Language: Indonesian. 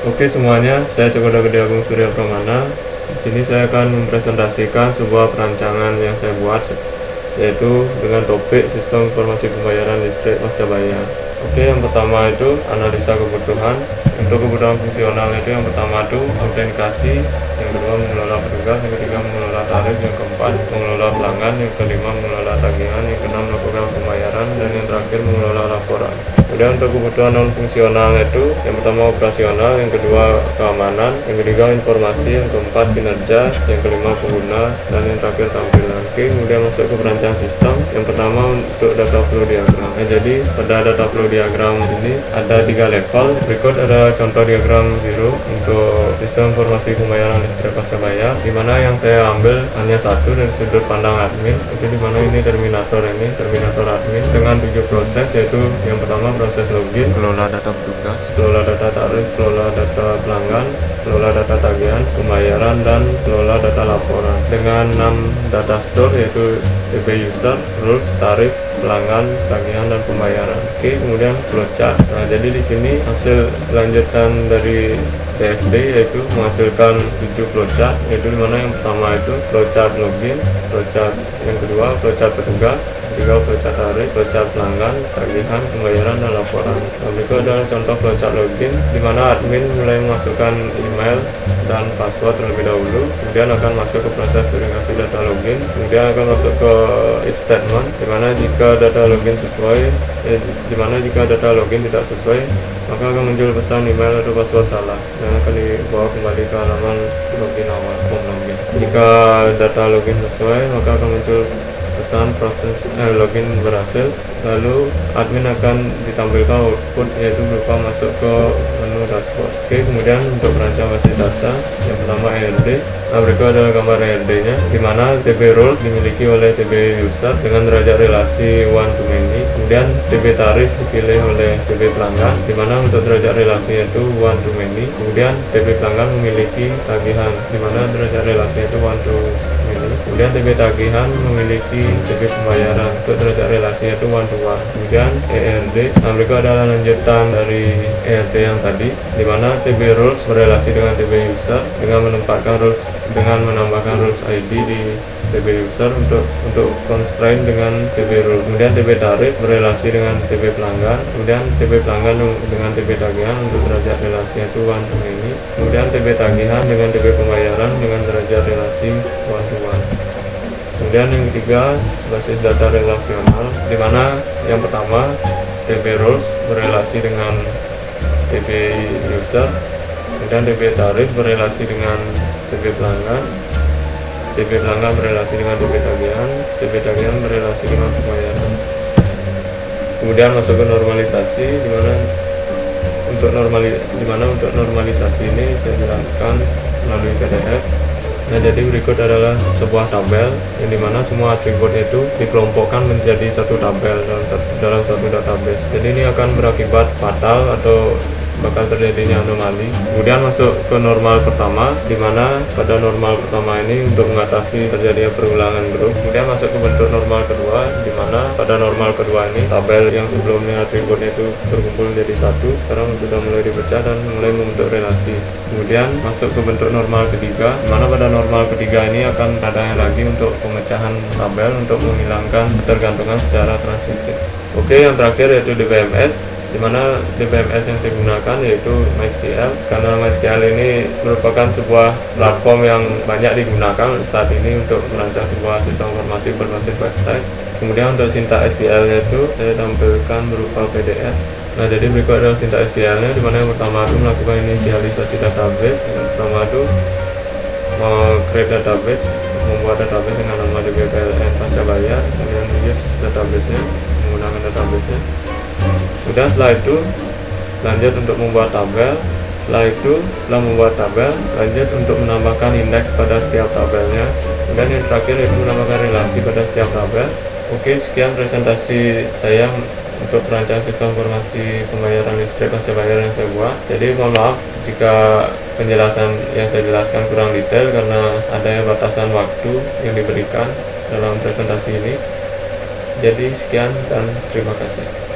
Oke semuanya, saya Joko Gede Agung Surya Pramana. Di sini saya akan mempresentasikan sebuah perancangan yang saya buat, yaitu dengan topik sistem informasi pembayaran listrik pascabaya. Oke, yang pertama itu analisa kebutuhan. Untuk kebutuhan fungsional itu yang pertama itu autentikasi, yang kedua mengelola petugas, yang ketiga mengelola tarif, yang keempat mengelola pelanggan, yang kelima mengelola tagihan, yang keenam melakukan pembayaran, dan yang terakhir mengelola laporan. Kemudian untuk kebutuhan non fungsional itu yang pertama operasional, yang kedua keamanan, yang ketiga informasi, yang keempat kinerja, yang kelima pengguna, dan yang terakhir tampilan. Oke, kemudian masuk ke perancang sistem. Yang pertama untuk data flow diagram. Jadi pada data flow diagram ini ada 3 level. Berikut ada contoh diagram zero untuk sistem informasi pembayaran listrik pascabaya, di mana yang saya ambil hanya satu dari sudut pandang admin. Itu di mana ini terminator admin dengan 7 proses, yaitu yang pertama proses login, kelola data petugas, kelola data tarif, kelola data pelanggan, kelola data tagihan, pembayaran, dan kelola data laporan dengan 6 data store, yaitu DB user, rules, tarif, pelanggan, tagihan, dan pembayaran. Oke, kemudian flowchart. Nah, jadi di sini hasil lanjutan dari DFD yaitu menghasilkan 7 flowchart, yaitu dimana yang pertama itu flowchart login, flowchart yang kedua flowchart petugas, ketiga flowchart tarif, flowchart pelanggan, tagihan, pembayaran, dan laporan. Nah, berikut adalah contoh flowchart login, di mana admin mulai memasukkan email dan password terlebih dahulu, kemudian akan masuk ke proses verifikasi data login, kemudian akan masuk ke if statement, di mana jika data login sesuai, jika data login tidak sesuai, maka akan muncul pesan email atau password salah dan akan dibawa kembali ke halaman login awal, form login. Jika data login sesuai, maka akan muncul pesan proses login berhasil. Lalu admin akan ditampilkan output, yaitu berupa masuk ke menu dashboard. Oke, kemudian untuk perancang basis data, yang pertama ERD. Nah, berikut adalah gambar ERD-nya, di mana TB role dimiliki oleh TB user dengan derajat relasi one to many. Kemudian TB tarif dipilih oleh TB pelanggan, di mana untuk derajat relasi itu one to many. Kemudian TB pelanggan memiliki tagihan, di mana derajat relasi itu one to many. Kemudian TB tagihan memiliki TB pembayaran, untuk derajat relasinya itu one to one. Kemudian ERD. Nah, berikut adalah lanjutan dari ERD yang tadi, di mana TB rules berelasi dengan TB user dengan menambahkan rules ID di TB user untuk constraint dengan TB rule. Kemudian TB tarif berelasi dengan TB pelanggan, kemudian TB pelanggan dengan TB tagihan untuk derajat relasi itu one to many. Kemudian TB tagihan dengan TB pembayaran dengan derajat relasi one to one. Kemudian yang ketiga, basis data relasional, di mana yang pertama TB rules berelasi dengan TB user, kemudian TB tarif berelasi dengan TB pelanggan, TB pelanggan berelasi dengan TB tagihan, TB tagihan berelasi dengan pembayaran. Kemudian masuk ke normalisasi, di mana untuk normalisasi ini saya jelaskan melalui PDF. Nah, jadi berikut adalah sebuah tabel yang dimana semua atribut itu dikelompokkan menjadi satu tabel dalam satu database. Jadi ini akan berakibat fatal atau bakal terjadinya anomali. Kemudian masuk ke normal pertama, di mana pada normal pertama ini untuk mengatasi terjadinya perulangan grup. Kemudian masuk ke bentuk normal kedua, di mana pada normal kedua ini tabel yang sebelumnya atributnya itu berkumpul menjadi satu, sekarang sudah mulai dipecah dan mulai membentuk relasi. Kemudian masuk ke bentuk normal ketiga, di mana pada normal ketiga ini akan adanya lagi untuk pemecahan tabel untuk menghilangkan ketergantungan secara transitif. Oke, yang terakhir yaitu DBMS, di mana DBMS yang saya gunakan yaitu MySQL, karena MySQL ini merupakan sebuah platform yang banyak digunakan saat ini untuk merancang sebuah sistem informasi berbasis website. Kemudian untuk sintak SQL-nya itu saya tampilkan berupa PDF. Nah, jadi berikut adalah sintak SQL-nya, di mana yang pertama itu melakukan inisialisasi database. Yang pertama itu create database, membuat database dengan nama DBPLN pascabaya, kemudian use database-nya, menggunakan database-nya. Kemudian setelah itu lanjut untuk membuat tabel. Setelah membuat tabel, lanjut untuk menambahkan indeks pada setiap tabelnya. Dan yang terakhir itu menambahkan relasi pada setiap tabel. Oke, sekian presentasi saya untuk perancang sistem informasi pembayaran listrik pascabaya yang saya buat. Jadi mohon maaf jika penjelasan yang saya jelaskan kurang detail karena adanya batasan waktu yang diberikan dalam presentasi ini. Jadi sekian dan terima kasih.